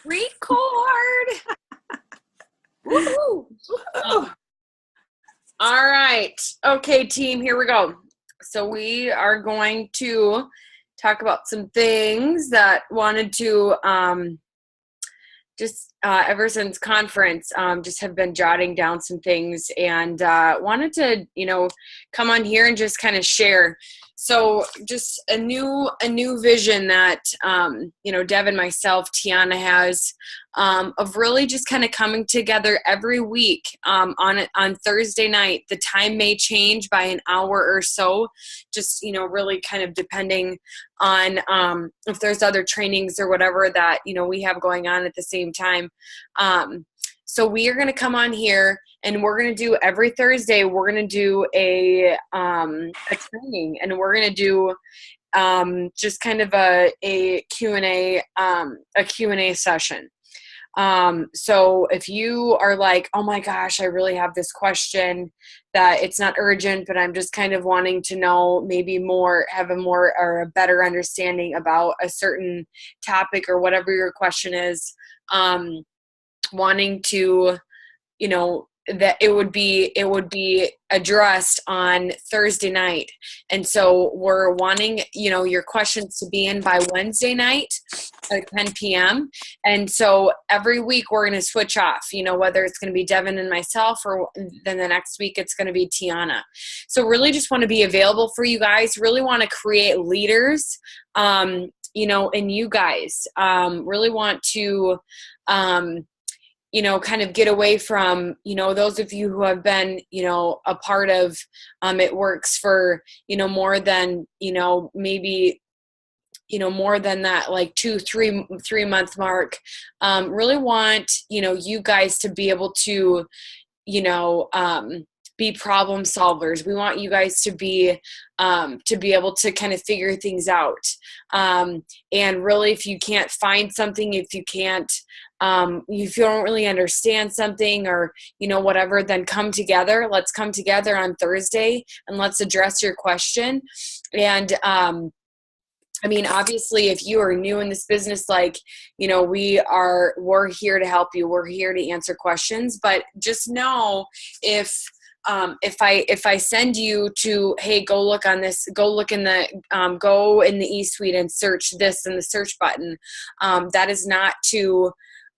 Record. Woohoo. Oh, all right. Okay, team, here we go. So we are going to talk about some things that wanted to just ever since conference, just have been jotting down some things and wanted to, come on here and just kind of share. So just a new vision that, Devin, myself, Tiana has, of really just kind of coming together every week on Thursday night. The time may change by an hour or so, just, really kind of depending on if there's other trainings or whatever that, we have going on at the same time. So we are going to come on here and we're going to do every Thursday, we're going to do a training, and we're going to do just kind of a Q&A, a Q&A session. So if you are like, oh my gosh, I really have this question that it's not urgent, but I'm just kind of wanting to know maybe more, have a more or a better understanding about a certain topic or whatever your question is, wanting to, that it would be addressed on Thursday night. And so we're wanting, your questions to be in by Wednesday night at 10 p.m. And so every week we're going to switch off, whether it's going to be Devin and myself, or then the next week it's going to be Tiana. So really just want to be available for you guys, really want to create leaders, and you guys, really want to, kind of get away from, those of you who have been, a part of, It Works for, more than, maybe, more than that, like 3 month mark. Really want, you guys to be able to, be problem solvers. We want you guys to be able to kind of figure things out. And really, if you can't find something, if you can't, if you don't really understand something or, whatever, then come together. Let's come together on Thursday and let's address your question. And, obviously, if you are new in this business, we're here to help you. We're here to answer questions, but just know if I send you to, hey, go look on this, go look in the, go in the eSuite and search this in the search button. That is not to,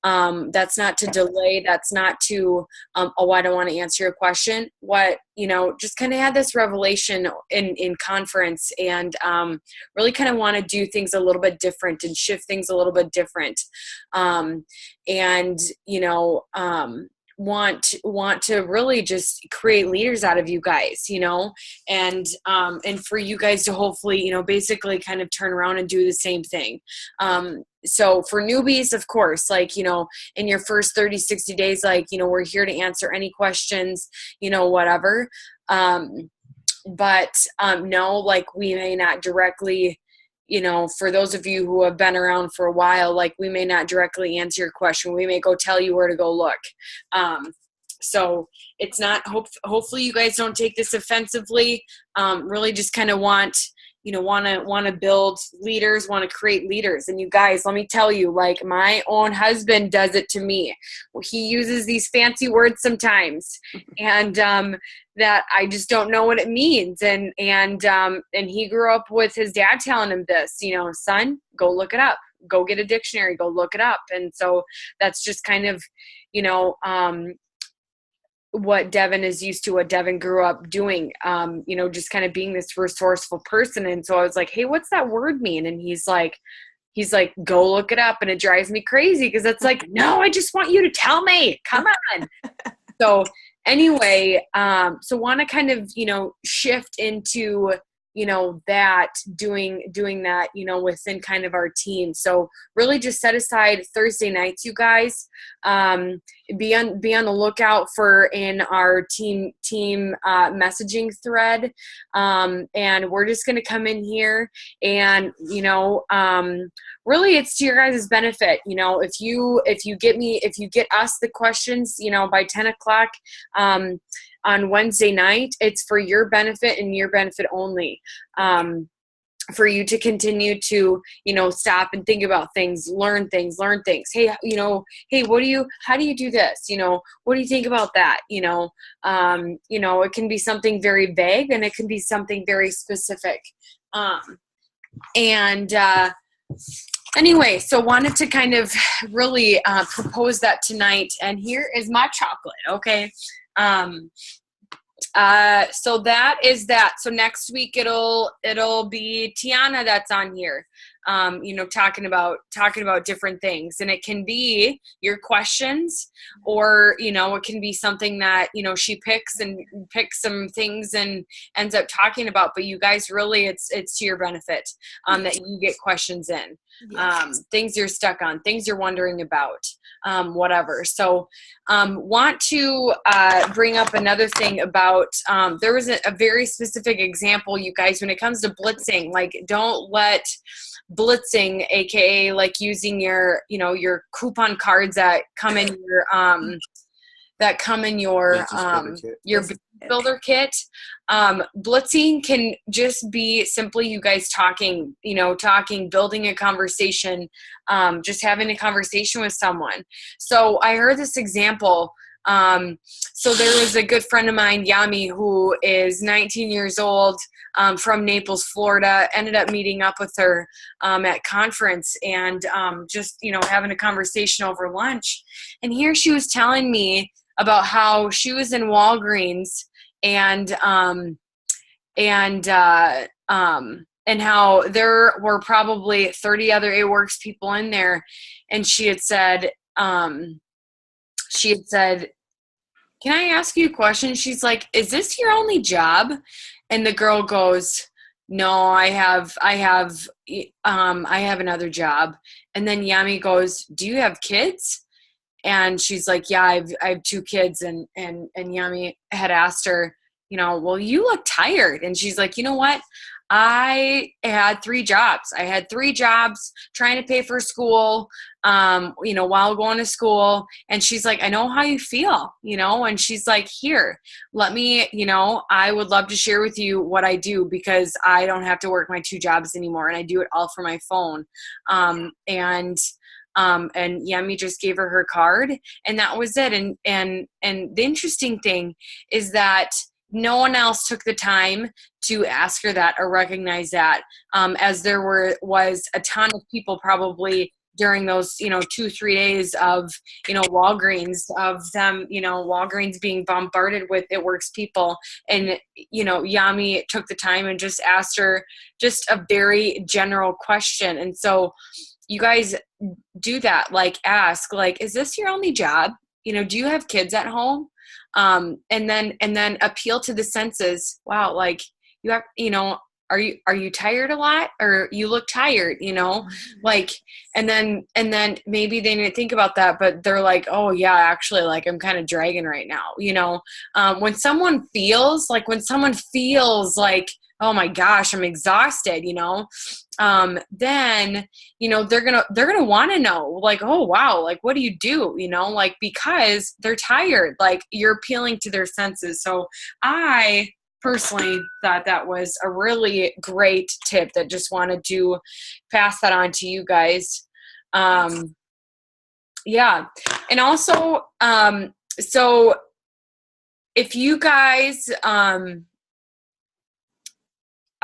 that's not to delay. That's not to, oh, I don't want to answer your question. What, just kind of had this revelation in conference, and really kind of want to do things a little bit different and shift things a little bit different. And, want to really just create leaders out of you guys, and for you guys to hopefully, basically kind of turn around and do the same thing. So for newbies, of course, in your first 30, 60 days, we're here to answer any questions, whatever. But no, we may not directly, for those of you who have been around for a while, we may not directly answer your question. We may go tell you where to go look. So it's not, hopefully you guys don't take this offensively. Really just kind of want to build leaders, want to create leaders. And you guys, let me tell you, my own husband does it to me. He uses these fancy words sometimes, and that I just don't know what it means. And he grew up with his dad telling him this, son, go look it up, go get a dictionary, go look it up. And so that's just kind of, what Devin is used to, what Devin grew up doing, just kind of being this resourceful person. And so I was like, hey, what's that word mean? And he's like, go look it up. And it drives me crazy because it's like, no, I just want you to tell me. Come on. So anyway, so want to kind of, shift into, that doing that, within kind of our team. So really just set aside Thursday nights, you guys, be on the lookout for in our team messaging thread. And we're just going to come in here and, really it's to your guys' benefit. If you get us the questions, by 10 o'clock, on Wednesday night, it's for your benefit and your benefit only. for you to continue to, stop and think about things, learn things. Hey, hey, how do you do this? What do you think about that? It can be something very vague and it can be something very specific. And anyway, so wanted to kind of really propose that tonight. And here is my chocolate. Okay. So that is that. So next week it'll be Tiana that's on here, talking about different things, and it can be your questions, or, it can be something that, she picks some things and ends up talking about, but you guys really, it's to your benefit, that you get questions in, things you're stuck on, things you're wondering about, whatever. So, want to bring up another thing about, there was a very specific example, you guys, when it comes to blitzing. Like, don't let blitzing, aka like using your coupon cards that come in your builder kit. Blitzing can just be simply you guys talking, building a conversation, just having a conversation with someone. So I heard this example. So there was a good friend of mine, Yami, who is 19 years old, from Naples, Florida. Ended up meeting up with her at conference, and just having a conversation over lunch. And here she was telling me about how she was in Walgreens, and how there were probably 30 other A-Works people in there, and she had said, "Can I ask you a question?" She's like, "Is this your only job?" And the girl goes, "No, I have another job." And then Yami goes, "Do you have kids?" And she's like, "Yeah, I have 2 kids." And Yami had asked her, "Well, you look tired." And she's like, "You know what? I had 3 jobs. I had 3 jobs trying to pay for school, while going to school." And she's like, "I know how you feel, and she's like, "Here, let me, I would love to share with you what I do, because I don't have to work my 2 jobs anymore, and I do it all from my phone." And Yami just gave her card, and that was it. And the interesting thing is that no one else took the time to ask her that or recognize that, as there was a ton of people probably during those, 2-3 days of, Walgreens, of them, Walgreens being bombarded with It Works people. And, Yami took the time and just asked her just a very general question. And so you guys do that, like ask, like, "Is this your only job? Do you have kids at home?" And then appeal to the senses. Wow. Like, you have, are you tired a lot, or you look tired, like, and then maybe they didn't think about that, but they're like, "Oh yeah, actually, like, I'm kind of dragging right now." When someone feels like, "Oh my gosh, I'm exhausted," then, they're gonna want to know, like, "Oh wow, like, what do you do?" Like, because they're tired, like, you're appealing to their senses. So I personally thought that was a really great tip, that just wanted to pass that on to you guys. Yeah. And also, so if you guys,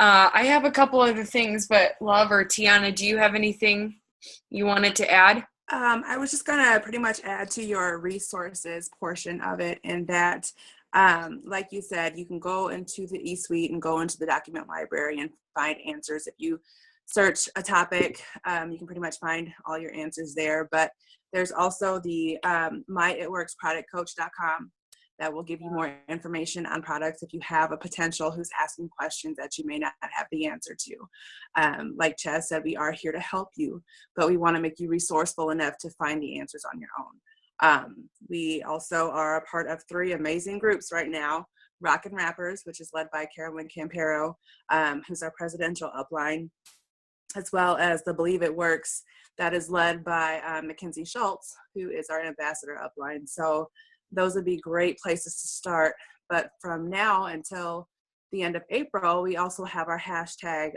I have a couple other things, but Love or Tiana, do you have anything you wanted to add? I was just going to pretty much add to your resources portion of it, in that, like you said, you can go into the eSuite and go into the document library and find answers. If you search a topic, you can pretty much find all your answers there. But there's also the myitworksproductcoach.com that will give you more information on products if you have a potential who's asking questions that you may not have the answer to. Like Chaz said, we are here to help you, but we want to make you resourceful enough to find the answers on your own. We also are a part of 3 amazing groups right now: Rockin' Rappers, which is led by Carolyn Campero, who's our presidential upline, as well as the Believe It Works, that is led by Mackenzie Schultz, who is our ambassador upline. So those would be great places to start. But from now until the end of April, we also have our hashtag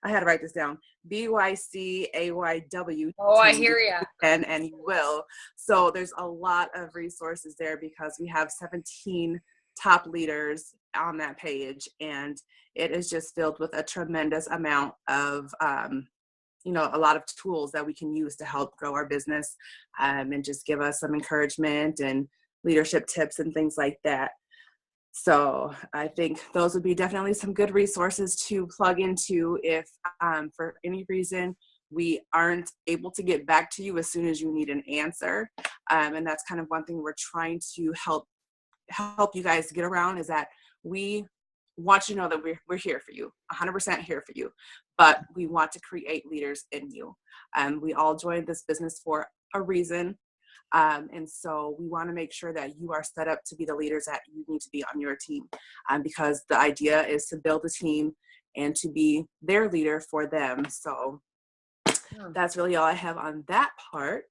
I had to write this down. BYCAYW Oh, I team, hear ya. and you will. So there's a lot of resources there because we have 17 top leaders on that page, and it is just filled with a tremendous amount of a lot of tools that we can use to help grow our business, and just give us some encouragement and leadership tips and things like that. So I think those would be definitely some good resources to plug into if for any reason we aren't able to get back to you as soon as you need an answer. And that's kind of one thing we're trying to help you guys get around, is that we want you to know that we're here for you, 100% here for you, but we want to create leaders in you. We all joined this business for a reason. And so we want to make sure that you are set up to be the leaders that you need to be on your team, because the idea is to build a team and to be their leader for them. So that's really all I have on that part.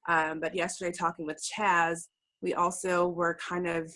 But yesterday, talking with Chaz, we also were kind of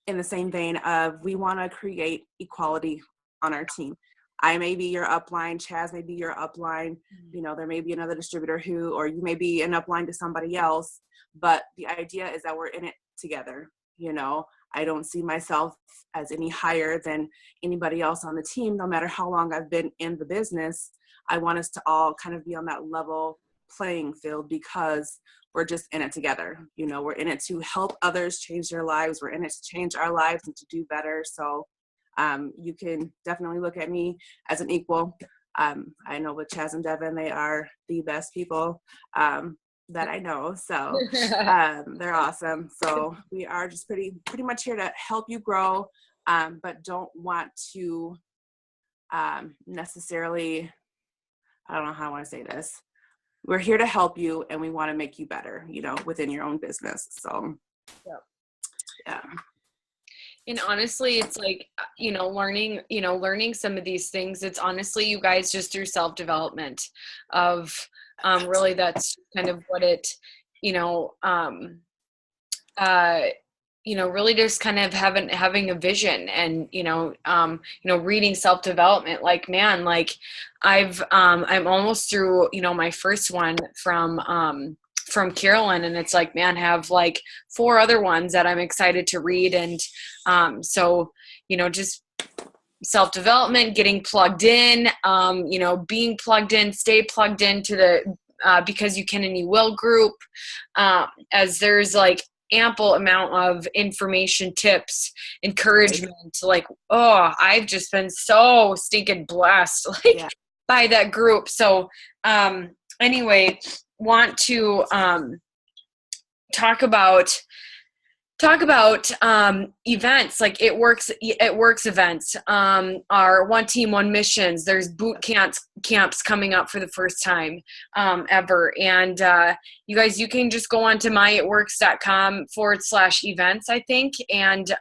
in the same vein of, we want to create equality on our team. I may be your upline, Chaz may be your upline, there may be another distributor or you may be an upline to somebody else, but the idea is that we're in it together. I don't see myself as any higher than anybody else on the team, no matter how long I've been in the business. I want us to all kind of be on that level playing field, because we're just in it together. We're in it to help others change their lives. We're in it to change our lives and to do better. So you can definitely look at me as an equal. I know with Chaz and Devin, they are the best people that I know. So they're awesome. So we are just pretty much here to help you grow, but don't want to necessarily, I don't know how I want to say this. We're here to help you, and we want to make you better, within your own business. So, yeah. And honestly, it's like, learning some of these things. It's honestly, you guys, just through self-development of, really, that's kind of what it, really just kind of having a vision and, reading self-development, like, man, like I'm almost through, my first one from Carolyn, and it's like, man, have like 4 other ones that I'm excited to read. And so, just self-development, getting plugged in, being plugged in, stay plugged into the Because You Can and You Will group, as there's like ample amount of information, tips, encouragement. Like, I've just been so stinking blessed by that group. So anyway, want to talk about events like It Works events, our One Team One Missions. There's boot camps coming up for the first time ever, and you guys, you can just go on to myitworks.com/events, I think, and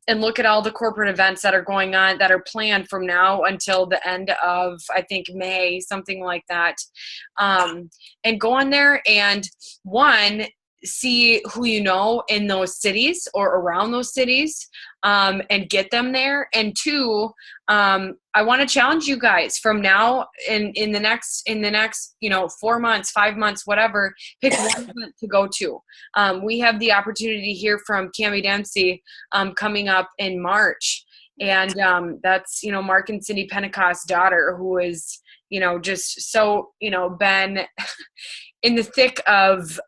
and look at all the corporate events that are going on, that are planned from now until the end of, I think, May, something like that. And go on there and, one, see who you know in those cities or around those cities, and get them there. And 2, I want to challenge you guys from now in the next 4 months, 5 months, whatever, pick one event to go to. We have the opportunity to hear from Cami Dempsey coming up in March, and that's Mark and Cindy Pentecost's daughter, who is just so been in the thick of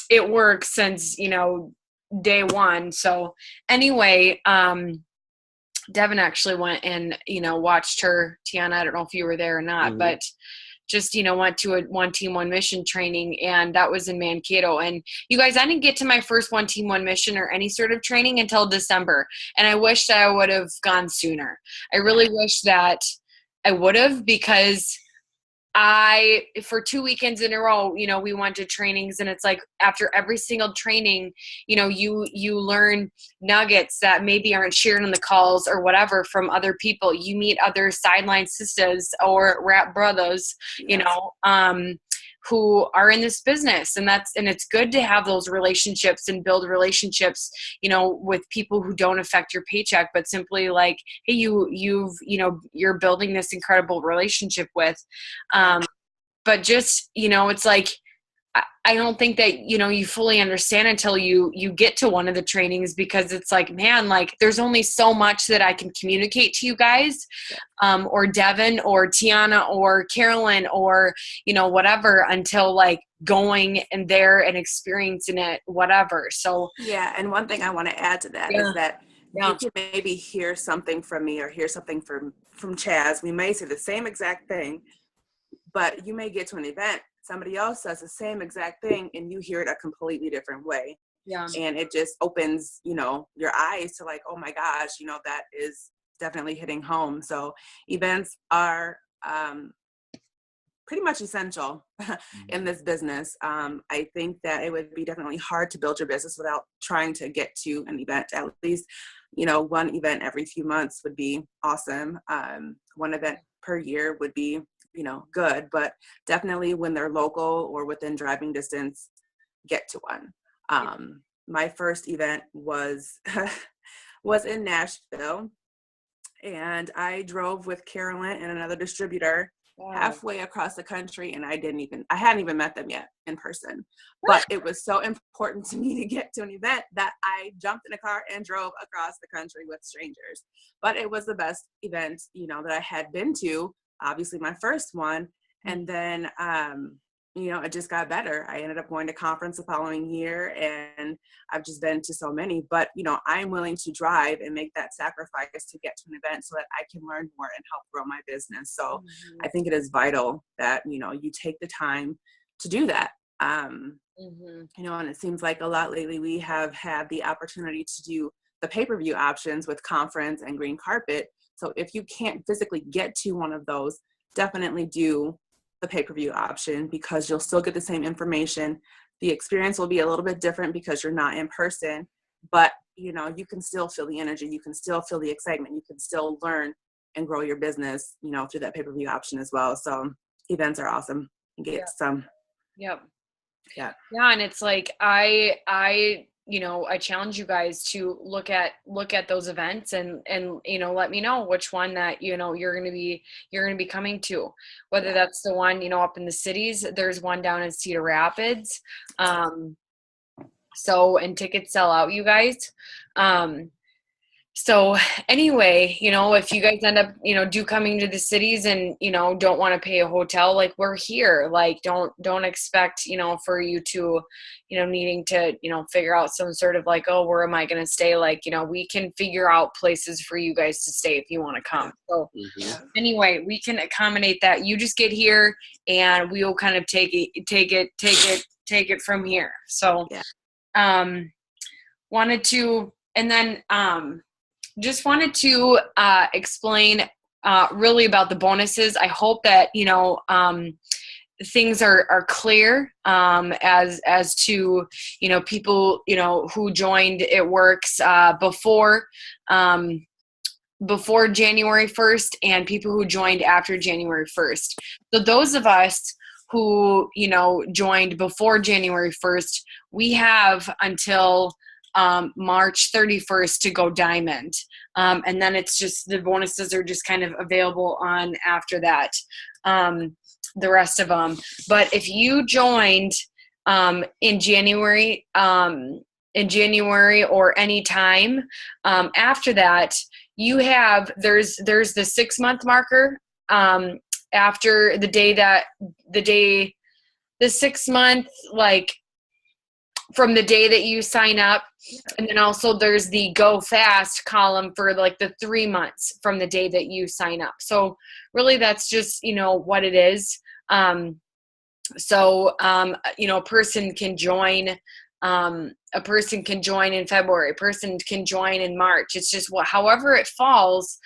It Works since day one. So anyway, Devin actually went and watched her, Tiana, I don't know if you were there or not, but just went to a One Team One Mission training, and that was in Mankato. And you guys, I didn't get to my first One Team One Mission or any sort of training until December, and I wish that I would have gone sooner. I really wish that I would have, because for 2 weekends in a row, we went to trainings, and it's like after every single training, you learn nuggets that maybe aren't shared on the calls or whatever from other people. You meet other sideline sisters or rap brothers, who are in this business. And it's good to have those relationships and build relationships, you know, with people who don't affect your paycheck, but simply like, hey, you're building this incredible relationship with. But just, you know, it's like, I don't think that, you know, you fully understand until you get to one of the trainings, because it's like, man, like there's only so much that I can communicate to you guys, or Devin or Tiana or Carolyn or, you know, whatever, until like going and there and experiencing it, whatever. So yeah. And one thing I want to add to that is that you can maybe hear something from me or hear something from Chaz. We may say the same exact thing, but you may get to an event, somebody else says the same exact thing, and you hear it a completely different way. Yeah. And it just opens, you know, your eyes to like, oh my gosh, you know, that is definitely hitting home. So events are pretty much essential in this business. I think that it would be definitely hard to build your business without trying to get to an event. At least, you know, one event every few months would be awesome. One event per year would be, you know, good, but definitely when they're local or within driving distance, get to one. My first event was in Nashville, and I drove with Carolyn and another distributor halfway across the country, and I hadn't even met them yet in person, but it was so important to me to get to an event that I jumped in a car and drove across the country with strangers. But it was the best event, you know, that I had been to, obviously my first one. And then, you know, it just got better. I ended up going to conference the following year, and I've just been to so many, but, you know, I'm willing to drive and make that sacrifice to get to an event so that I can learn more and help grow my business. So I think it is vital that, you know, you take the time to do that. You know, and it seems like a lot lately we have had the opportunity to do the pay-per-view options with conference and green carpet. So if you can't physically get to one of those, definitely do the pay-per-view option, because you'll still get the same information. The experience will be a little bit different because you're not in person, but, you know, you can still feel the energy. You can still feel the excitement. You can still learn and grow your business, you know, through that pay-per-view option as well. So events are awesome. Get some. Yep. Yeah. Yeah. And it's like, I you know, I challenge you guys to look at those events and, you know, let me know which one that, you know, you're going to be coming to, whether that's the one, you know, up in the cities. There's one down in Cedar Rapids. So, and tickets sell out, you guys. So anyway, you know, if you guys end up, you know, coming to the cities and, you know, don't want to pay a hotel, like we're here, like don't expect, you know, for you to, you know, needing to, you know, figure out some sort of like, oh, where am I going to stay? Like, you know, we can figure out places for you guys to stay if you want to come. So anyway, we can accommodate that. You just get here and we will kind of take it from here. So, wanted to, and then, just wanted to explain really about the bonuses. I hope that, you know, things are clear as to, you know, people, you know, who joined It Works before January 1st and people who joined after January 1st. So those of us who, you know, joined before January 1st, we have until March 31st to go diamond. And then it's just, the bonuses are just kind of available on after that, the rest of them. But if you joined in January or any time after that, you have, there's the 6 month marker after the 6 month, like from the day that you sign up. And then also there's the go fast column for like the 3 months from the day that you sign up. So really that's just, you know, what it is. So, you know, a person can join in February, a person can join in March. It's just however it falls,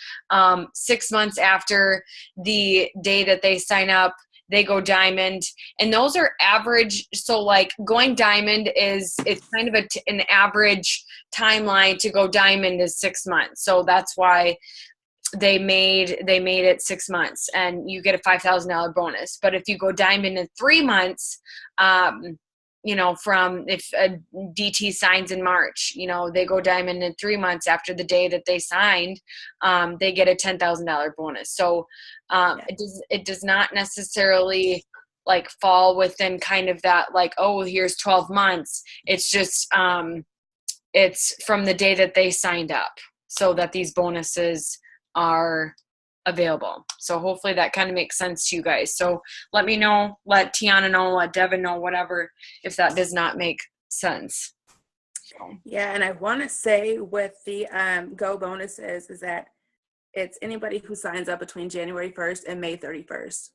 6 months after the day that they sign up, they go diamond, and those are average. So like going diamond it's kind of an average timeline to go diamond is 6 months. So that's why they made it 6 months and you get a $5,000 bonus. But if you go diamond in 3 months, from if a DT signs in March, they go diamond in 3 months after the day that they signed, they get a $10,000 bonus. So it does not necessarily like fall within kind of that, like, oh, here's 12 months. It's just, it's from the day that they signed up, so that these bonuses are available. So hopefully that kind of makes sense to you guys. So let me know, let Tiana know, let Devin know, whatever, if that does not make sense. Yeah, and I want to say with the Go bonuses is that it's anybody who signs up between January 1st and May 31st.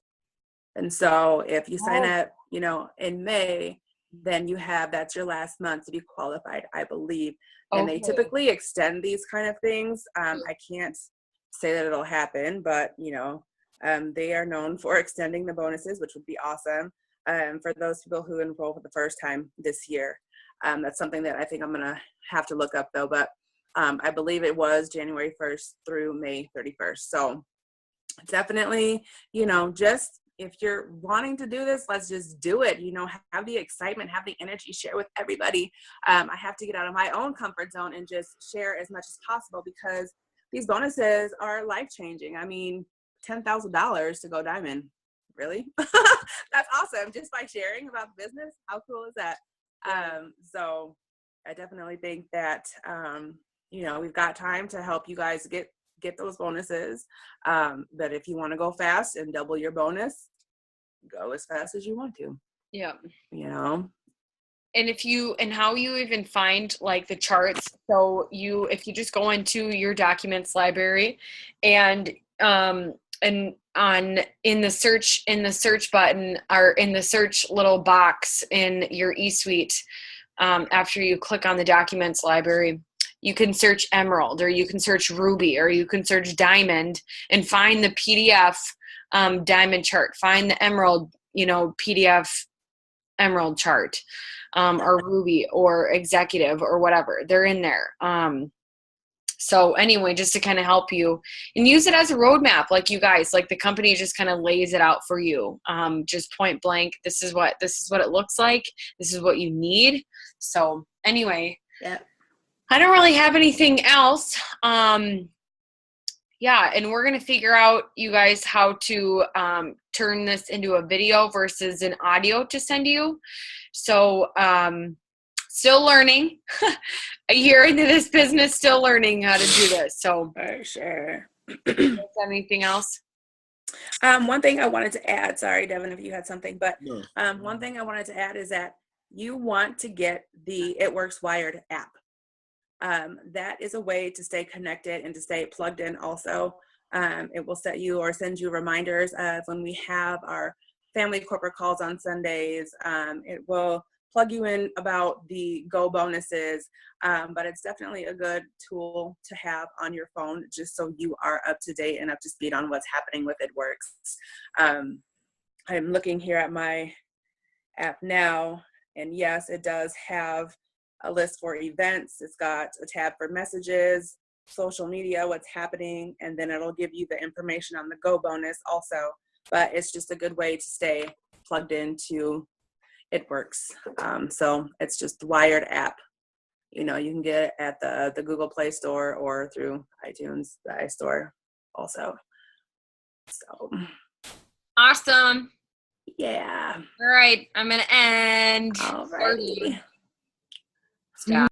And so if you sign up, in May, then that's your last month to be qualified, I believe. And they typically extend these kind of things. I can't say that it'll happen, but they are known for extending the bonuses, which would be awesome for those people who enroll for the first time this year. That's something that I think I'm gonna have to look up though, but I believe it was January 1st through May 31st. So definitely, just if you're wanting to do this, let's just do it. Have the excitement, have the energy, share with everybody. I have to get out of my own comfort zone and just share as much as possible, because these bonuses are life-changing. I mean, $10,000 to go diamond. Really? That's awesome. Just by sharing about the business. How cool is that? So I definitely think that, we've got time to help you guys get those bonuses. But if you want to go fast and double your bonus, go as fast as you want to. Yeah. And how you even find like the charts. So if you just go into your documents library and in the search button, or in the search little box in your eSuite, after you click on the documents library, you can search emerald, or you can search ruby, or you can search diamond and find the PDF diamond chart. Find the emerald, PDF emerald chart, or ruby or executive or whatever. They're in there. So anyway, just to kind of help you and use it as a roadmap, like you guys, like the company just kind of lays it out for you. Just point blank. This is what it looks like. This is what you need. So anyway, yeah. I don't really have anything else. Yeah, and we're going to figure out, you guys, how to turn this into a video versus an audio to send you. So still learning. A year into this business, still learning how to do this. So for sure. Anything else? One thing I wanted to add, sorry, Devin, if you had something, but one thing I wanted to add is that you want to get the It Works Wired app. That is a way to stay connected and to stay plugged in also. It will set you or send you reminders of when we have our family corporate calls on Sundays. It will plug you in about the Go bonuses, but it's definitely a good tool to have on your phone, just so you are up to date and up to speed on what's happening with It Works. I'm looking here at my app now, and yes, it does have a list for events. It's got a tab for messages, social media, what's happening, and then it'll give you the information on the Go bonus also. But it's just a good way to stay plugged into It Works. So it's just the Wired app. You can get it at the Google Play Store or through iTunes, the iStore also. So awesome. Yeah. All right, I'm gonna end. All righty. Stop.